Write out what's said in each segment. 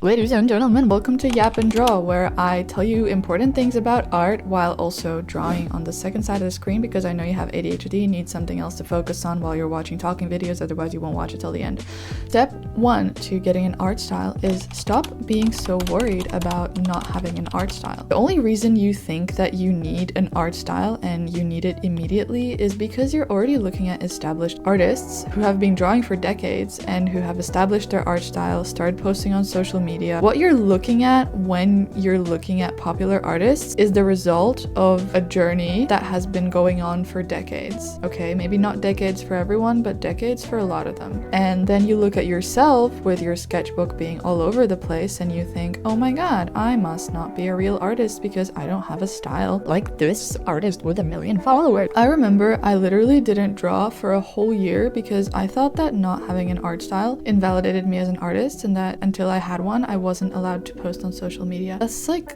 Ladies and gentlemen, welcome to Yap and Draw, where I tell you important things about art while also drawing on the second side of the screen because I know you have ADHD and need something else to focus on while you're watching talking videos, otherwise you won't watch it till the end. Step 1 to getting an art style is stop being so worried about not having an art style. The only reason you think that you need an art style and you need it immediately is because you're already looking at established artists who have been drawing for decades and who have established their art style, started posting on social media. What you're looking at when you're looking at popular artists is the result of a journey that has been going on for decades. Okay, maybe not decades for everyone, but decades for a lot of them. And then you look at yourself with your sketchbook being all over the place and you think, oh my god, I must not be a real artist because I don't have a style like this artist with 1 million followers. I remember I literally didn't draw for a whole year because I thought that not having an art style invalidated me as an artist, and that until I had one, I wasn't allowed to post on social media. That's like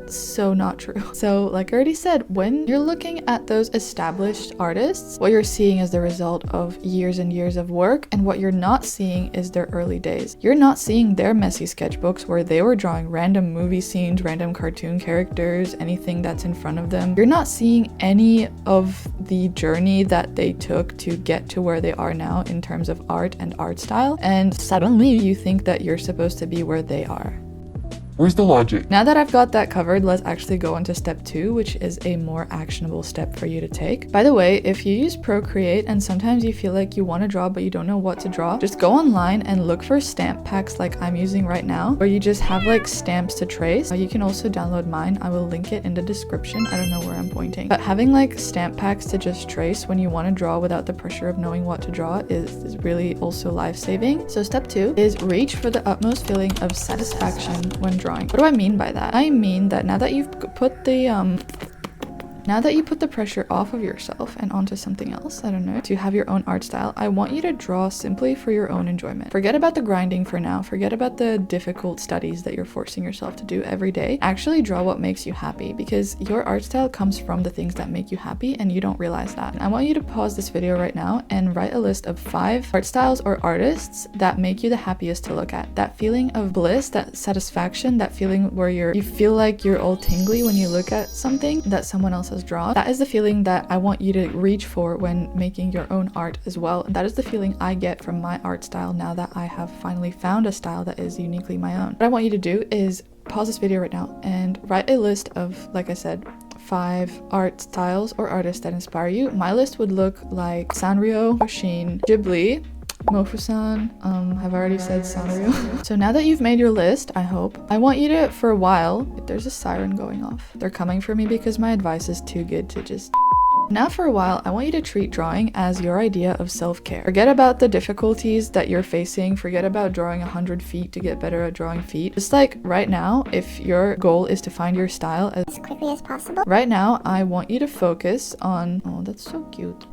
so not true. So like I already said, when you're looking at those established artists, what you're seeing is the result of years and years of work, and what you're not seeing is their early days. You're not seeing their messy sketchbooks where they were drawing random movie scenes, random cartoon characters, anything that's in front of them. You're not seeing any of the journey that they took to get to where they are now in terms of art and art style, and suddenly you think that you're supposed to be where they are. Where's the logic? Now that I've got that covered, let's actually go into step 2, which is a more actionable step for you to take. By the way, if you use Procreate and sometimes you feel like you want to draw but you don't know what to draw, just go online and look for stamp packs like I'm using right now, where you just have like stamps to trace. You can also download mine. I will link it in the description. I don't know where I'm pointing. But having like stamp packs to just trace when you want to draw without the pressure of knowing what to draw is really also life-saving. So step 2 is reach for the utmost feeling of satisfaction when drawing. What do I mean by that? I mean that now that you've put the pressure off of yourself and onto something else, I don't know, to have your own art style, I want you to draw simply for your own enjoyment. Forget about the grinding for now. Forget about the difficult studies that you're forcing yourself to do every day. Actually draw what makes you happy, because your art style comes from the things that make you happy and you don't realize that. I want you to pause this video right now and write a list of 5 art styles or artists that make you the happiest to look at. That feeling of bliss, that satisfaction, that feeling where you feel like you're all tingly when you look at something that someone else has drawn. That is the feeling that I want you to reach for when making your own art as well. And that is the feeling I get from my art style now that I have finally found a style that is uniquely my own. What I want you to do is pause this video right now and write a list of, like I said, 5 art styles or artists that inspire you. My list would look like Sanrio, Hoshin, Ghibli, Mofusan, I've already said Sanrio. So now that you've made your list, I hope, I want you to, for a while, there's a siren going off. They're coming for me because my advice is too good to just... Now for a while, I want you to treat drawing as your idea of self-care. Forget about the difficulties that you're facing. Forget about drawing 100 feet to get better at drawing feet. Just like right now, if your goal is to find your style as quickly as possible, right now, I want you to focus on... Oh, that's so cute.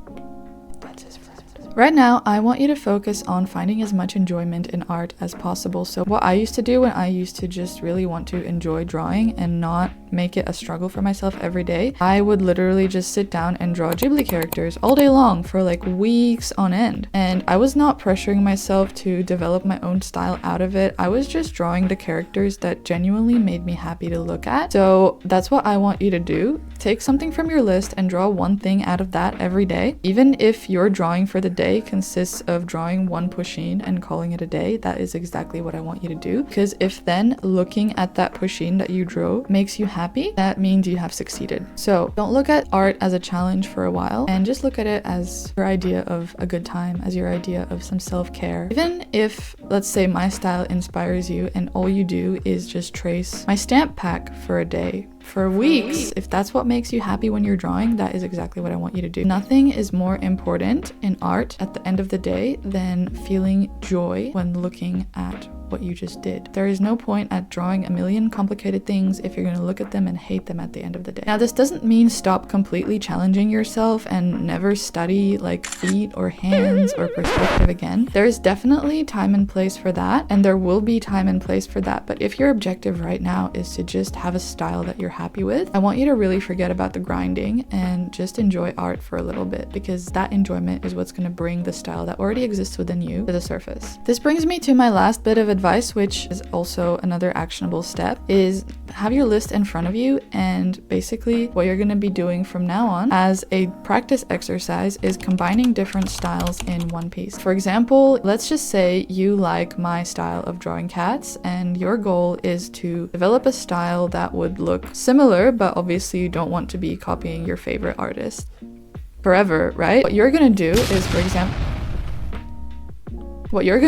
Right now, I want you to focus on finding as much enjoyment in art as possible. So what I used to do when I used to just really want to enjoy drawing and not make it a struggle for myself every day, I would literally just sit down and draw Ghibli characters all day long for like weeks on end. And I was not pressuring myself to develop my own style out of it. I was just drawing the characters that genuinely made me happy to look at. So that's what I want you to do. Take something from your list and draw one thing out of that every day. Even if your drawing for the day consists of drawing one pusheen and calling it a day, that is exactly what I want you to do. Because if then looking at that pusheen that you drew makes you happy, that means you have succeeded. So don't look at art as a challenge for a while and just look at it as your idea of a good time, as your idea of some self-care. Even if, let's say, my style inspires you and all you do is just trace my stamp pack for a day, for weeks, if that's what makes you happy when you're drawing, that is exactly what I want you to do. Nothing is more important in art at the end of the day than feeling joy when looking at what you just did. There is no point at drawing 1 million complicated things if you're going to look at them and hate them at the end of the day. Now, this doesn't mean stop completely challenging yourself and never study like feet or hands or perspective again. There is definitely time and place for that, and there will be time and place for that. But if your objective right now is to just have a style that you're happy with, I want you to really forget about the grinding and just enjoy art for a little bit, because that enjoyment is what's going to bring the style that already exists within you to the surface. This brings me to my last bit of advice advice, which is also another actionable step, is have your list in front of you, and basically what you're going to be doing from now on as a practice exercise is combining different styles in one piece. For example, let's just say you like my style of drawing cats and your goal is to develop a style that would look similar, but obviously you don't want to be copying your favorite artist forever, right? What you're going to do is, for example, you're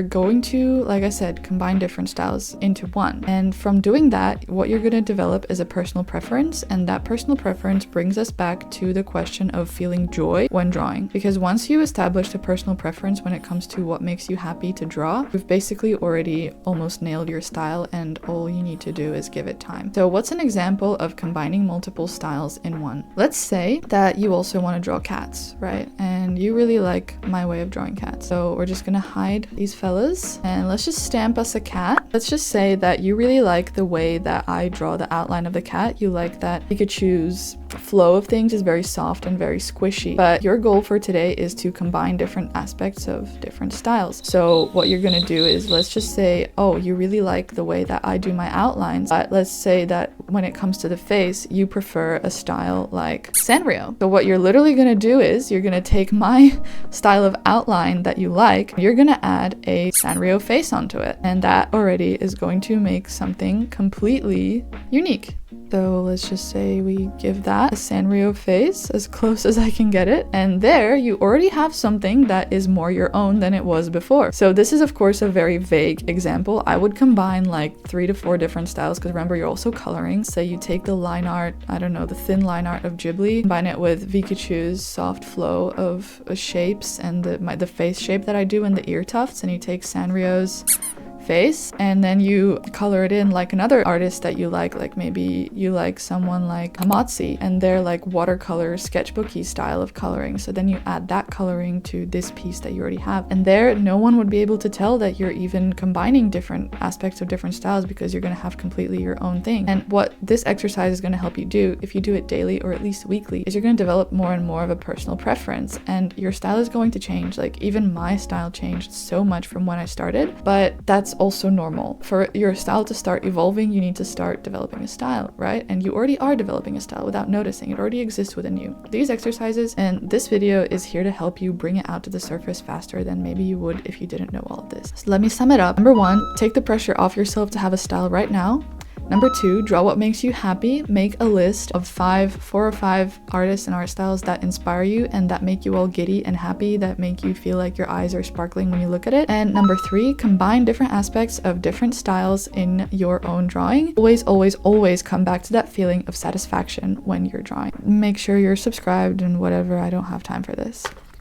going to, like I said, combine different styles into one. And from doing that, what you're going to develop is a personal preference. And that personal preference brings us back to the question of feeling joy when drawing. Because once you establish a personal preference when it comes to what makes you happy to draw, you've basically already almost nailed your style, and all you need to do is give it time. So what's an example of combining multiple styles in one? Let's say that you also want to draw cats, right? And you really like my way of drawing cats. So we're just gonna hide these fellas and let's just stamp us a cat. Let's just say that you really like the way that I draw the outline of the cat. You like that veekachoo's flow of things is very soft and very squishy, but your goal for today is to combine different aspects of different styles. So what you're gonna do is, let's just say, oh, you really like the way that I do my outlines, but let's say that when it comes to the face, you prefer a style like Sanrio. So what you're literally gonna do is you're gonna take my style of outline that you like, you're gonna add a Sanrio face onto it, and that already is going to make something completely unique. So let's just say we give that a Sanrio face, as close as I can get it, and there you already have something that is more your own than it was before. So this is of course a very vague example. I would combine like 3 to 4 different styles, because remember, you're also coloring. So you take the line art, I don't know, the thin line art of Ghibli, combine it with veekachoo's soft flow of shapes and the face shape that I do and the ear tufts, and you take Sanrio's face and then you color it in like another artist that you like maybe you like someone like Hamatsi and their like watercolor sketchbooky style of coloring. So then you add that coloring to this piece that you already have, and there no one would be able to tell that you're even combining different aspects of different styles, because you're going to have completely your own thing. And what this exercise is going to help you do, if you do it daily or at least weekly, is you're going to develop more and more of a personal preference, and your style is going to change. Like even my style changed so much from when I started, but that's also normal. For your style to start evolving, you need to start developing a style, right? And you already are developing a style without noticing. It already exists within you. These exercises and this video is here to help you bring it out to the surface faster than maybe you would if you didn't know all of this. So let me sum it up. Number 1, take the pressure off yourself to have a style right now. Number 2, draw what makes you happy. Make a list of 4 or 5 artists and art styles that inspire you and that make you all giddy and happy, that make you feel like your eyes are sparkling when you look at it. And number 3, combine different aspects of different styles in your own drawing. Always, always, always come back to that feeling of satisfaction when you're drawing. Make sure you're subscribed and whatever. I don't have time for this.